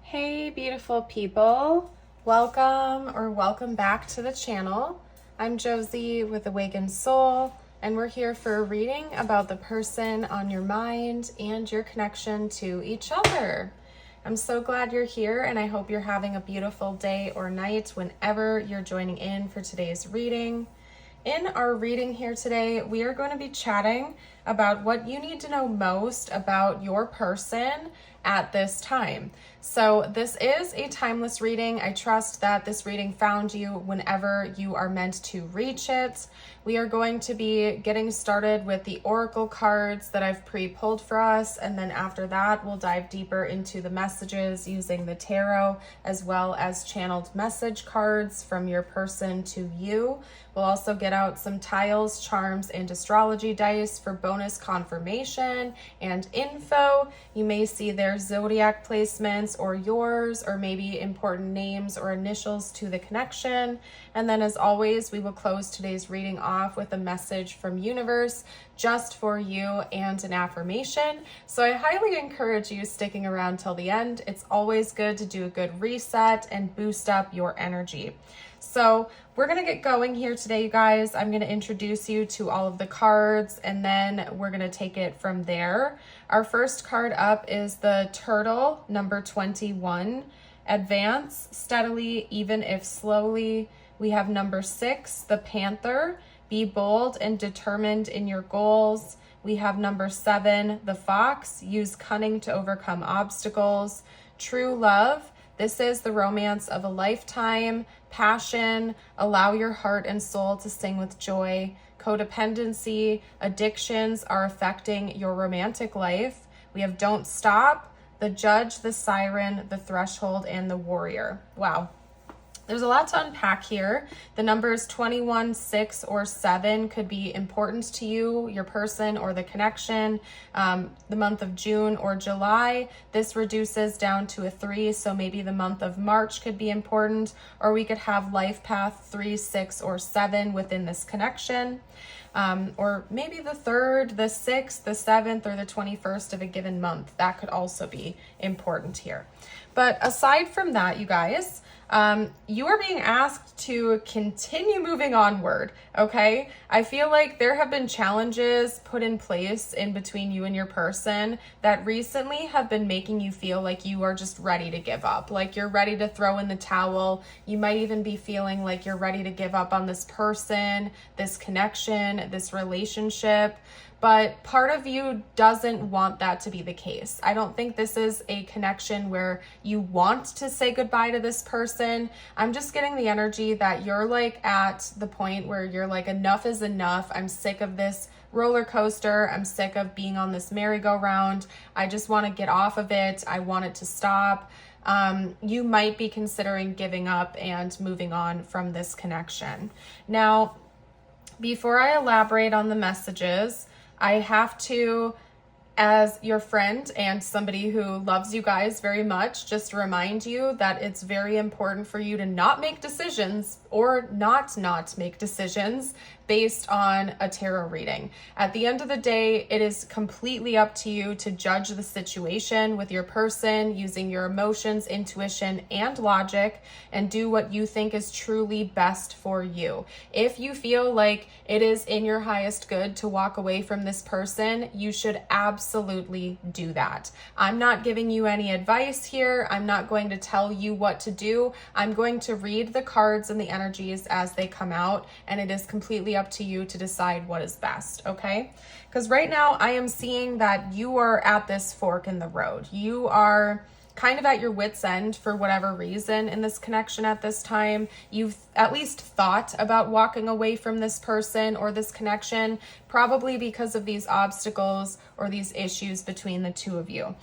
Hey beautiful people, welcome back to the channel. I'm Josie with Awakened Soul, and we're here for a reading about the person on your mind and your connection to each other. I'm so glad you're here, and I hope you're having a beautiful day or night whenever you're joining in for today's reading. In our reading here today, we are going to be chatting about what you need to know most about your person at this time. So this is a timeless reading. I trust that this reading found you whenever you are meant to reach it. We are going to be getting started with the oracle cards that I've pre-pulled for us, and then after that we'll dive deeper into the messages using the tarot as well as channeled message cards from your person to you. We'll also get out some tiles, charms, and astrology dice for bonus confirmation and info. You may see their zodiac placements or yours, or maybe important names or initials to the connection. And then as always, we will close today's reading off with a message from universe just for you and an affirmation. So I highly encourage you sticking around till the end. It's always good to do a good reset and boost up your energy. So we're going to get going here today, you guys. I'm going to introduce you to all of the cards, and then we're going to take it from there. Our first card up is the Turtle, number 21. Advance steadily, even if slowly. We have number 6, the Panther. Be bold and determined in your goals. We have number 7, the Fox. Use cunning to overcome obstacles. True love. This is the romance of a lifetime. Passion. Allow your heart and soul to sing with joy. Codependency. Addictions are affecting your romantic life. We have Don't Stop, the Judge, the Siren, the Threshold, and the Warrior. Wow. There's a lot to unpack here. The numbers 21, 6, or 7 could be important to you, your person, or the connection. The month of June or July, this reduces down to a 3, so maybe the month of March could be important, or we could have life path 3, 6, or 7 within this connection. Or maybe the 3rd, the 6th, the 7th, or the 21st of a given month. That could also be important here. But aside from that, you guys, you are being asked to continue moving onward, okay? I feel like there have been challenges put in place in between you and your person that recently have been making you feel like you are just ready to give up, like you're ready to throw in the towel. You might even be feeling like you're ready to give up on this person, this connection, this relationship. But part of you doesn't want that to be the case. I don't think this is a connection where you want to say goodbye to this person. I'm just getting the energy that you're like at the point where you're like, enough is enough. I'm sick of this roller coaster. I'm sick of being on this merry-go-round. I just want to get off of it. I want it to stop. You might be considering giving up and moving on from this connection. Now, before I elaborate on the messages, I have to, as your friend and somebody who loves you guys very much, just remind you that it's very important for you to not make decisions or not make decisions based on a tarot reading. At the end of the day, it is completely up to you to judge the situation with your person using your emotions, intuition, and logic, and do what you think is truly best for you. If you feel like it is in your highest good to walk away from this person, you should absolutely do that. I'm not giving you any advice here. I'm not going to tell you what to do. I'm going to read the cards and the energies as they come out, and it is completely up to you to decide what is best, okay? Because right now I am seeing that you are at this fork in the road. You are kind of at your wit's end for whatever reason in this connection at this time. You've at least thought about walking away from this person or this connection, probably because of these obstacles or these issues between the two of you.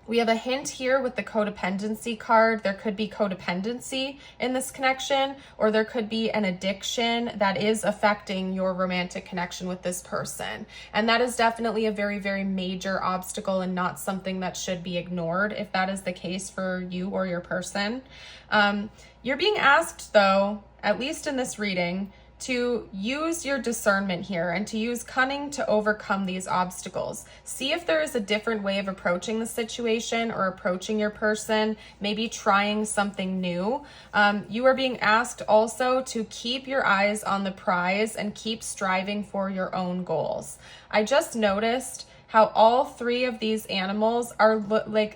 We have a hint here with the codependency card. There could be codependency in this connection, or there could be an addiction that is affecting your romantic connection with this person. And that is definitely a very, very major obstacle and not something that should be ignored if that is the case for you or your person. You're being asked, though, at least in this reading, to use your discernment here and to use cunning to overcome these obstacles. See if there is a different way of approaching the situation or approaching your person, maybe trying something new. You are being asked also to keep your eyes on the prize and keep striving for your own goals. I just noticed how all three of these animals are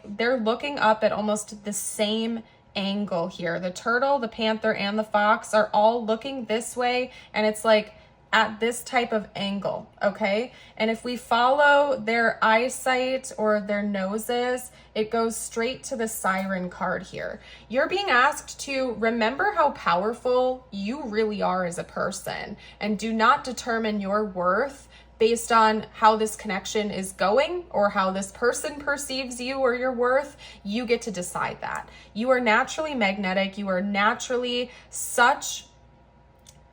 they're looking up at almost the same angle here. The turtle, the panther, and the fox are all looking this way, and it's like at this type of angle, okay? And if we follow their eyesight or their noses, it goes straight to the siren card here. You're being asked to remember how powerful you really are as a person, and do not determine your worth based on how this connection is going or how this person perceives you or your worth. You get to decide that. You are naturally magnetic. You are naturally such,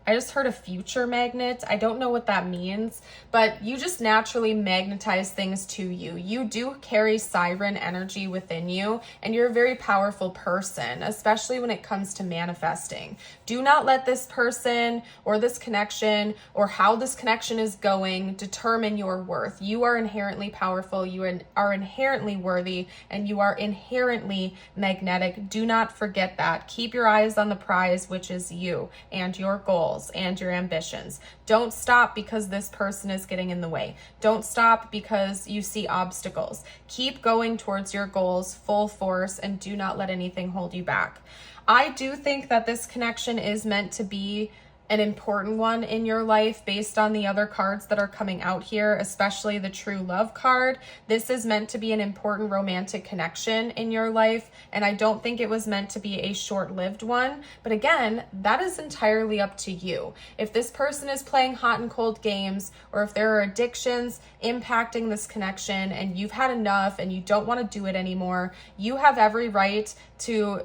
I just heard a future magnet. I don't know what that means, but you just naturally magnetize things to you. You do carry siren energy within you, and you're a very powerful person, especially when it comes to manifesting. Do not let this person or this connection or how this connection is going determine your worth. You are inherently powerful. You are inherently worthy, and you are inherently magnetic. Do not forget that. Keep your eyes on the prize, which is you and your goals and your ambitions. Don't stop because this person is getting in the way. Don't stop because you see obstacles. Keep going towards your goals full force, and do not let anything hold you back. I do think that this connection is meant to be an important one in your life based on the other cards that are coming out here, especially the true love card. This is meant to be an important romantic connection in your life, and I don't think it was meant to be a short-lived one. But again, that is entirely up to you. If this person is playing hot and cold games, or if there are addictions impacting this connection and you've had enough and you don't want to do it anymore, you have every right to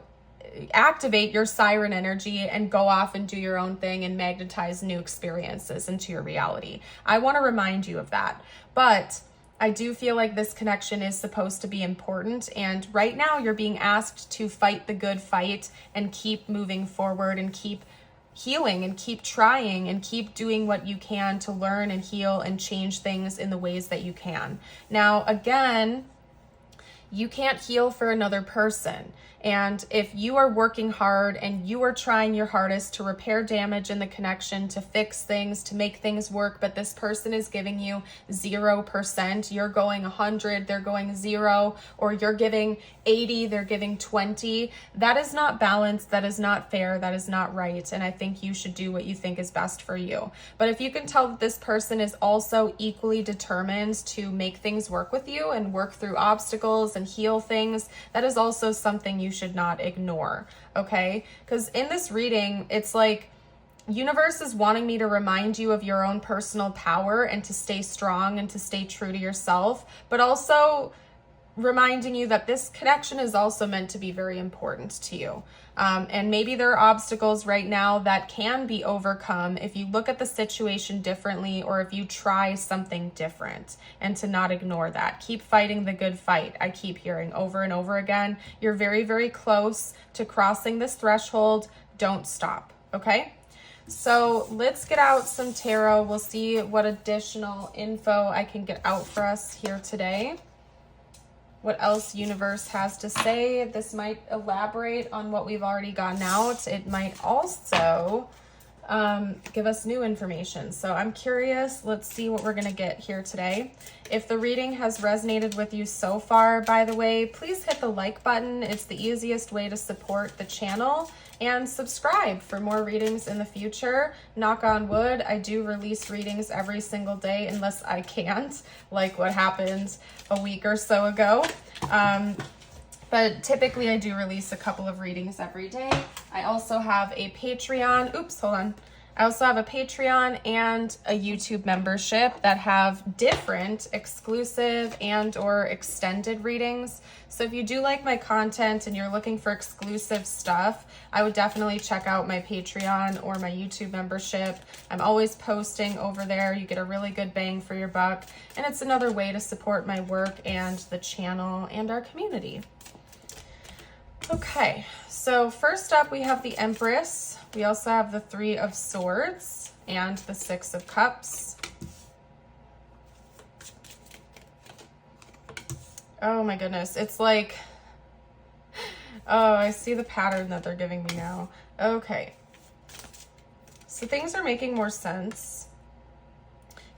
activate your siren energy and go off and do your own thing and magnetize new experiences into your reality. I want to remind you of that. But I do feel like this connection is supposed to be important, and right now you're being asked to fight the good fight and keep moving forward and keep healing and keep trying and keep doing what you can to learn and heal and change things in the ways that you can. Now, again, you can't heal for another person. And if you are working hard and you are trying your hardest to repair damage in the connection, to fix things, to make things work, but this person is giving you 0%, you're going 100, they're going 0, or you're giving 80, they're giving 20, that is not balanced, that is not fair, that is not right. And I think you should do what you think is best for you. But if you can tell that this person is also equally determined to make things work with you and work through obstacles and heal things, that is also something you should not ignore, okay? Because in this reading, it's like universe is wanting me to remind you of your own personal power and to stay strong and to stay true to yourself, but also reminding you that this connection is also meant to be very important to you. And maybe there are obstacles right now that can be overcome if you look at the situation differently, or if you try something different, and to not ignore that. Keep fighting the good fight. I keep hearing over and over again. You're very, very close to crossing this threshold. Don't stop, okay? So let's get out some tarot. We'll see what additional info I can get out for us here today. What else universe has to say. This might elaborate on what we've already gotten out. It might also give us new information. So I'm curious. Let's see what we're going to get here today. If the reading has resonated with you so far, by the way, please hit the like button. It's the easiest way to support the channel. And subscribe for more readings in the future. Knock on wood, I do release readings every single day unless I can't, like what happened a week or so ago. But typically I do release a couple of readings every day. I also have a Patreon. Oops, hold on. I also have a Patreon and a YouTube membership that have different exclusive and or extended readings. So if you do like my content and you're looking for exclusive stuff, I would definitely check out my Patreon or my YouTube membership. I'm always posting over there. You get a really good bang for your buck. And it's another way to support my work and the channel and our community. Okay, so first up we have the Empress. We also have the Three of Swords, and the Six of Cups. Oh my goodness. It's like, oh, I see the pattern that they're giving me now. Okay. So things are making more sense.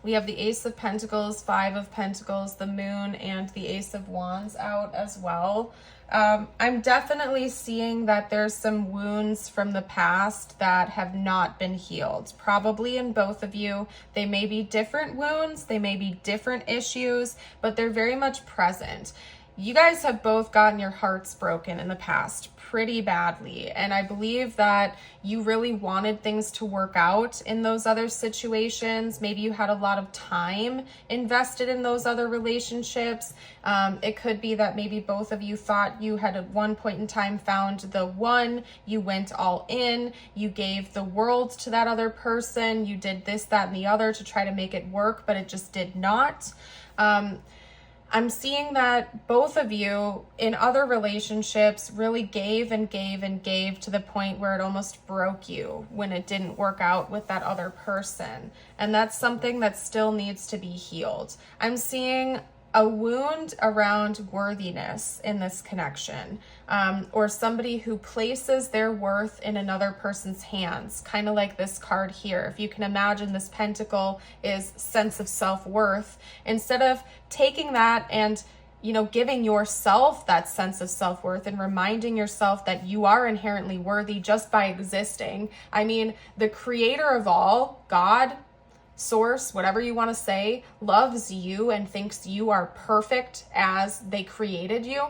We have the Ace of Pentacles, Five of Pentacles, the Moon, and the Ace of Wands out as well. I'm definitely seeing that there's some wounds from the past that have not been healed. Probably in both of you. They may be different wounds, they may be different issues, but they're very much present. You guys have both gotten your hearts broken in the past pretty badly, and I believe that you really wanted things to work out in those other situations. Maybe you had a lot of time invested in those other relationships. It could be that maybe both of you thought you had at one point in time found the one, you went all in, you gave the world to that other person, you did this, that, and the other to try to make it work, but it just did not. I'm seeing that both of you in other relationships really gave and gave and gave to the point where it almost broke you when it didn't work out with that other person. And that's something that still needs to be healed. I'm seeing a wound around worthiness in this connection, or somebody who places their worth in another person's hands, kind of like this card here. If you can imagine, this pentacle is sense of self-worth. Instead of taking that and giving yourself that sense of self-worth and reminding yourself that you are inherently worthy just by existing. I mean, the creator of all, God, source, whatever you want to say, loves you and thinks you are perfect as they created you.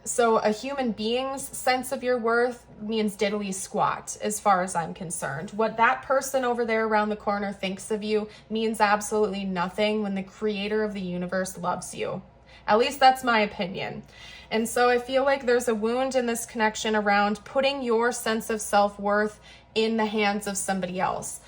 So a human being's sense of your worth means diddly squat as far as I'm concerned. What that person over there around the corner thinks of you means absolutely nothing when the creator of the universe loves you. At least that's my opinion. And so I feel like there's a wound in this connection around putting your sense of self-worth in the hands of somebody else.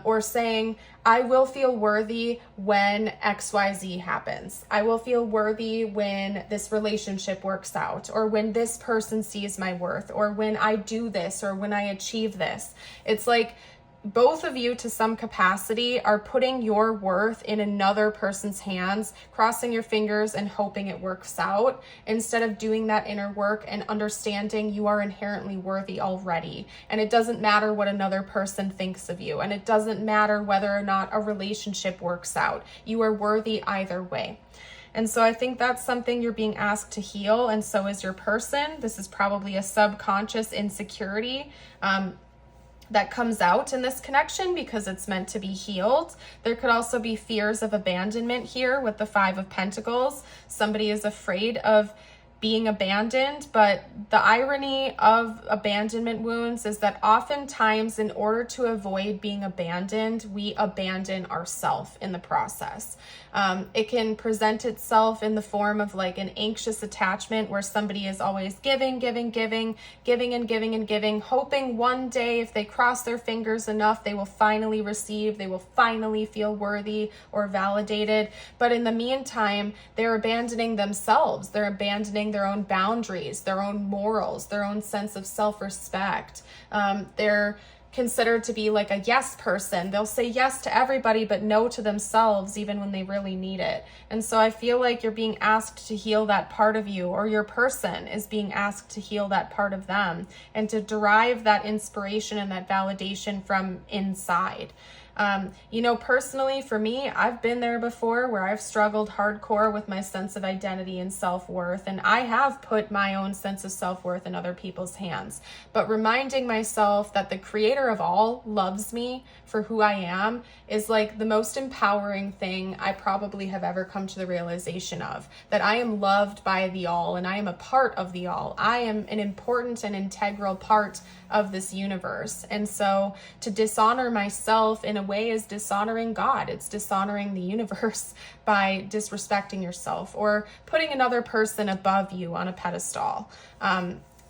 Or saying, I will feel worthy when XYZ happens. I will feel worthy when this relationship works out, or when this person sees my worth, or when I do this, or when I achieve this. It's like both of you to some capacity are putting your worth in another person's hands, crossing your fingers and hoping it works out, instead of doing that inner work and understanding you are inherently worthy already. And it doesn't matter what another person thinks of you, and it doesn't matter whether or not a relationship works out. You are worthy either way. And so I think that's something you're being asked to heal, and so is your person. This is probably a subconscious insecurity that comes out in this connection because it's meant to be healed. There could also be fears of abandonment here with the Five of Pentacles. Somebody is afraid of being abandoned, but the irony of abandonment wounds is that oftentimes in order to avoid being abandoned, we abandon ourselves in the process. It can present itself in the form of like an anxious attachment where somebody is always giving, hoping one day if they cross their fingers enough, they will finally receive, they will finally feel worthy or validated. But in the meantime, they're abandoning themselves. They're abandoning their own boundaries, their own morals, their own sense of self-respect. They're considered to be like a yes person. They'll say yes to everybody but no to themselves even when they really need it. And so I feel like you're being asked to heal that part of you, or your person is being asked to heal that part of them and to derive that inspiration and that validation from inside. Personally for me, I've been there before where I've struggled hardcore with my sense of identity and self-worth, and I have put my own sense of self-worth in other people's hands. But reminding myself that the creator of all loves me for who I am is like the most empowering thing I probably have ever come to the realization of, that I am loved by the all and I am a part of the all. I am an important and integral part of this universe. And so to dishonor myself in a way is dishonoring God. It's dishonoring the universe by disrespecting yourself or putting another person above you on a pedestal.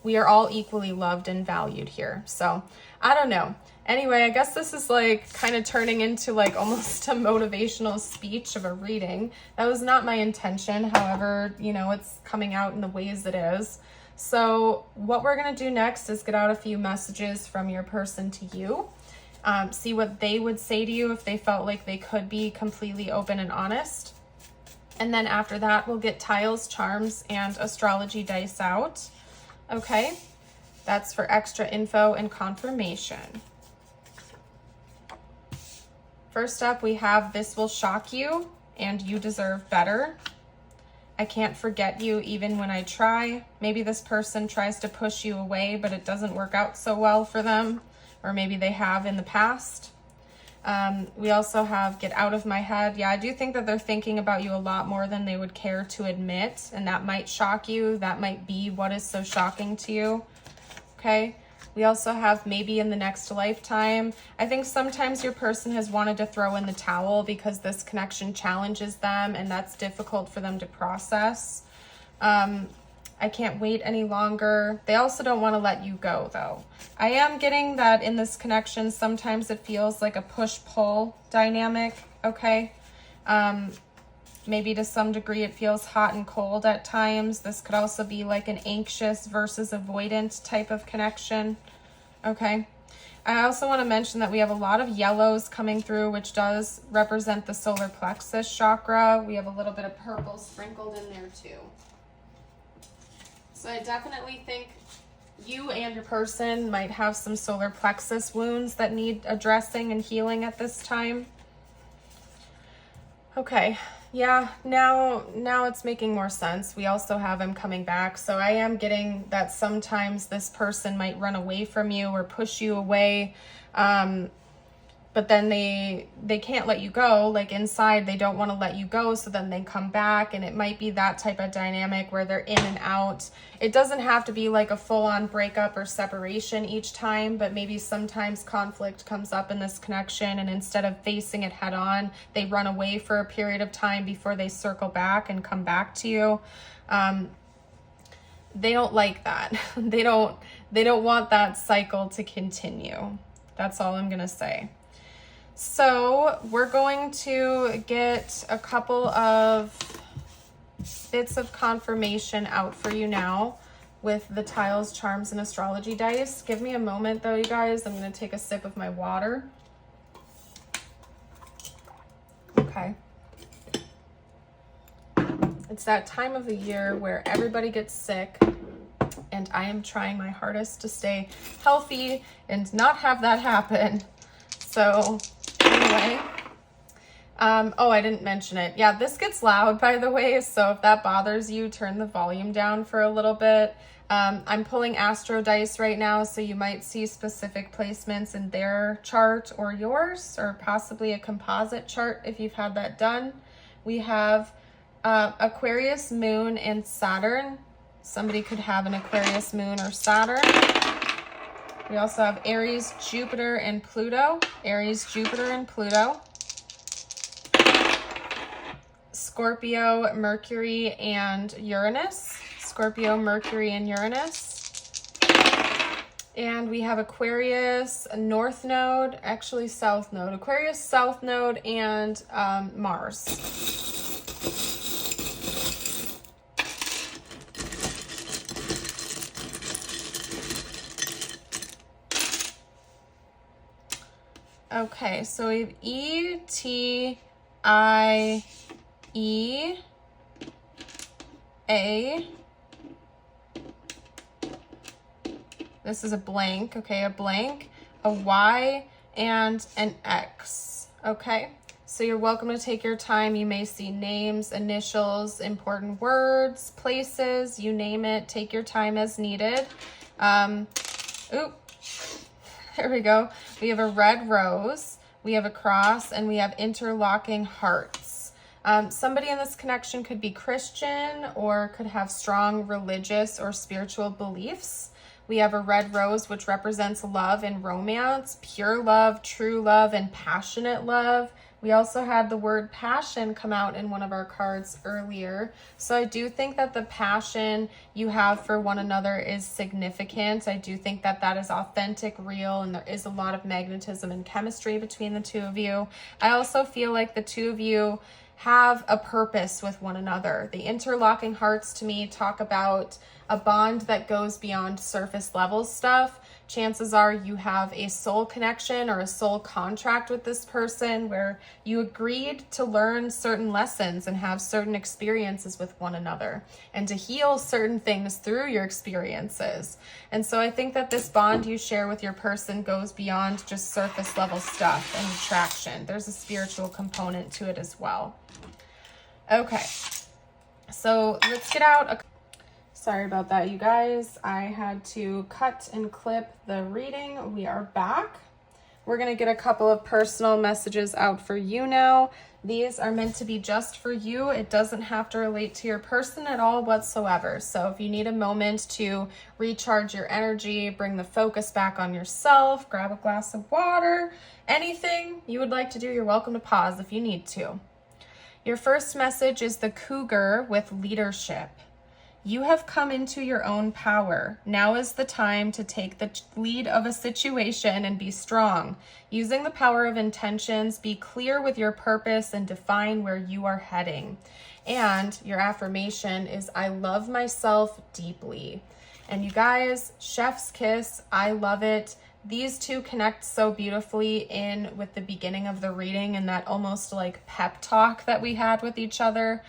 We are all equally loved and valued here. So I don't know. Anyway, I guess this is like kind of turning into like almost a motivational speech of a reading. That was not my intention. However, it's coming out in the ways it is. So what we're going to do next is get out a few messages from your person to you. See what they would say to you if they felt like they could be completely open and honest. And then after that, we'll get tiles, charms, and astrology dice out. Okay, that's for extra info and confirmation. First up, we have this will shock you and you deserve better. I can't forget you even when I try. Maybe this person tries to push you away, but it doesn't work out so well for them, or maybe they have in the past. We also have get out of my head. Yeah, I do think that they're thinking about you a lot more than they would care to admit, and that might shock you. That might be what is so shocking to you. Okay. We also have maybe in the next lifetime. I think sometimes your person has wanted to throw in the towel because this connection challenges them and that's difficult for them to process. I can't wait any longer. They also don't want to let you go though. I am getting that in this connection, sometimes it feels like a push-pull dynamic, okay? Maybe to some degree it feels hot and cold at times. This could also be like an anxious versus avoidant type of connection, okay? I also want to mention that we have a lot of yellows coming through, which does represent the solar plexus chakra. We have a little bit of purple sprinkled in there too. So I definitely think you and your person might have some solar plexus wounds that need addressing and healing at this time. Okay, yeah, now it's making more sense. We also have him coming back. So I am getting that sometimes this person might run away from you or push you away. But then they can't let you go. Like inside, they don't want to let you go. So then they come back, and it might be that type of dynamic where they're in and out. It doesn't have to be like a full-on breakup or separation each time, but maybe sometimes conflict comes up in this connection, and instead of facing it head on, they run away for a period of time before they circle back and come back to you. They don't like that. They don't want that cycle to continue. That's all I'm gonna say. So we're going to get a couple of bits of confirmation out for you now with the tiles, charms, and astrology dice. Give me a moment though, you guys. I'm going to take a sip of my water. Okay. It's that time of the year where everybody gets sick, and I am trying my hardest to stay healthy and not have that happen. So anyway, oh, I didn't mention it. Yeah, this gets loud, by the way, so if that bothers you, turn the volume down for a little bit. I'm pulling Astro dice right now, so you might see specific placements in their chart or yours, or possibly a composite chart if you've had that done. We have Aquarius, Moon, and Saturn. Somebody could have an Aquarius, Moon, or Saturn. We also have Aries, Jupiter, and Pluto. Aries, Jupiter, and Pluto. Scorpio, Mercury, and Uranus. Scorpio, Mercury, and Uranus. And we have Aquarius, North Node, actually South Node. Aquarius, South Node, and Mars. Okay, so we have E, T, I, E, A. This is a blank, okay, a blank, a Y, and an X, okay? So you're welcome to take your time. You may see names, initials, important words, places, you name it. Take your time as needed. There we go. We have a red rose, we have a cross, and we have interlocking hearts. Somebody in this connection could be Christian or could have strong religious or spiritual beliefs. We have a red rose, which represents love and romance, pure love, true love, and passionate love. We also had the word passion come out in one of our cards earlier. So I do think that the passion you have for one another is significant. I do think that that is authentic, real, and there is a lot of magnetism and chemistry between the two of you. I also feel like the two of you have a purpose with one another. The interlocking hearts to me talk about a bond that goes beyond surface level stuff chances are you have a soul connection or a soul contract with this person where you agreed to learn certain lessons and have certain experiences with one another and to heal certain things through your experiences. And so I think that this bond you share with your person goes beyond just surface level stuff and attraction. There's a spiritual component to it as well. Okay, so let's get out Sorry about that, you guys. I had to cut and clip the reading. We are back. We're going to get a couple of personal messages out for you now. These are meant to be just for you. It doesn't have to relate to your person at all whatsoever. So if you need a moment to recharge your energy, bring the focus back on yourself, grab a glass of water, anything you would like to do, you're welcome to pause if you need to. Your first message is the Cougar with leadership. You have come into your own power. Now is the time to take the lead of a situation and be strong. Using the power of intentions, be clear with your purpose and define where you are heading. And your affirmation is, I love myself deeply. And you guys, chef's kiss, I love it. These two connect so beautifully in with the beginning of the reading and that almost like pep talk that we had with each other.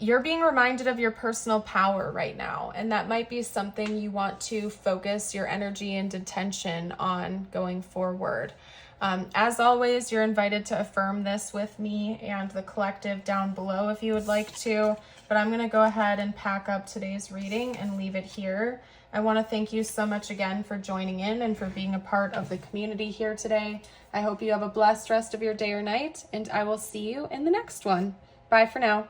You're being reminded of your personal power right now, and that might be something you want to focus your energy and attention on going forward. As always, you're invited to affirm this with me and the collective down below if you would like to, but I'm going to go ahead and pack up today's reading and leave it here. I want to thank you so much again for joining in and for being a part of the community here today. I hope you have a blessed rest of your day or night, and I will see you in the next one. Bye for now.